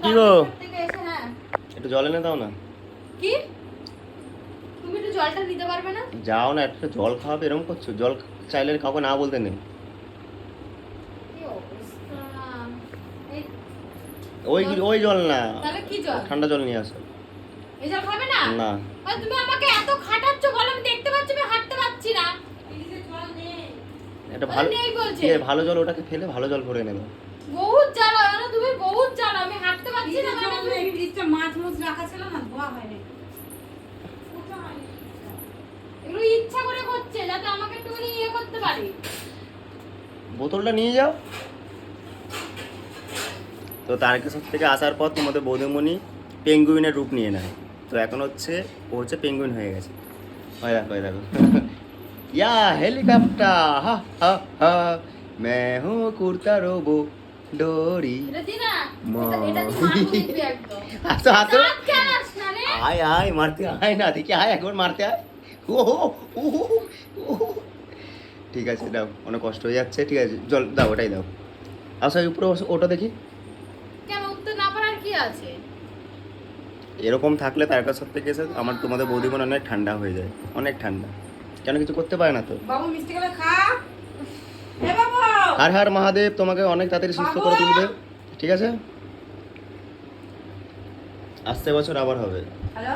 কি গো থেকে এসে হ্যাঁ একটু জল এনে দাও না। কি তুমি একটু জলটা দিতে পারবে না? যাও না, একটু জল খাওয়াবে, এরকম করছো? জল চাইলে কাউকে না বলতে নেই। কি অবস্থা! এই ওই ওই জল না, তাহলে কি জল? ঠান্ডা জল নিয়ে আসো। এই জল খাবে না? না আর তুমি আমাকে এত খাটাচ্ছ, বলো আমি দেখতে পাচ্ছি আমি হাঁটতে পারছি না। ফ্রিজে জল নেই। এটা ভালো নেই বলছে। এ ভালো জল, ওটাকে ফেলে ভালো জল ভরে নেবে। বহুত জ্বালা না, তুমি বহুত জ্বালা, আমি হাঁটতে পারছি না। জল নেই, ফ্রিজটা মাছ রাখা ছিল না, ধোয়া হয়নি। এগুলো ইচ্ছা করে করছে যাতে আমাকে একটুখানি ইয়ে করতে পারি। বোতলটা নিয়ে যাও। তো তারকেশ্বর থেকে আসার পর তোমাদের বৌদিমণি পেঙ্গুইনের রূপ নিয়ে নেয়। তো এখন হচ্ছে ও হচ্ছে পেঙ্গুইন হয়ে গেছে। ওই দেখো ওই দেখো ইয়া হেলিকপ্টার হা হা হা मैं हूँ कुर्ता रोबो डोरी এটা দি না, মা। এটা দি মার দিবি একদম। হাসো হাসো দাঁত খেলাস না রে। আয় আয় মারতে আয় না, দেখি আয় একবার মারতে আয়। ও ও ও ঠিক আছে দাও, অনেক কষ্ট হয়ে যাচ্ছে, ঠিক আছে জল দাও, ওটাই দাও। আসো এই উপরে ওটা দেখি। কেন উঠতে না পারার কি আছে? এরকম থাকলে তারকেশ্বর থেকে এসে আমার তোমাদের বৌদিমন অনেক ঠান্ডা হয়ে যায়, অনেক ঠান্ডা, কেন কিছু করতে পারে না তো। বাবু মিষ্টি করে খা। এ বাবু, হার হার মহাদেব তোমাকে অনেক তাড়াতাড়ি সুস্থ করে তুলবে, ঠিক আছে? আসছে বছর আবার হবে। হ্যালো।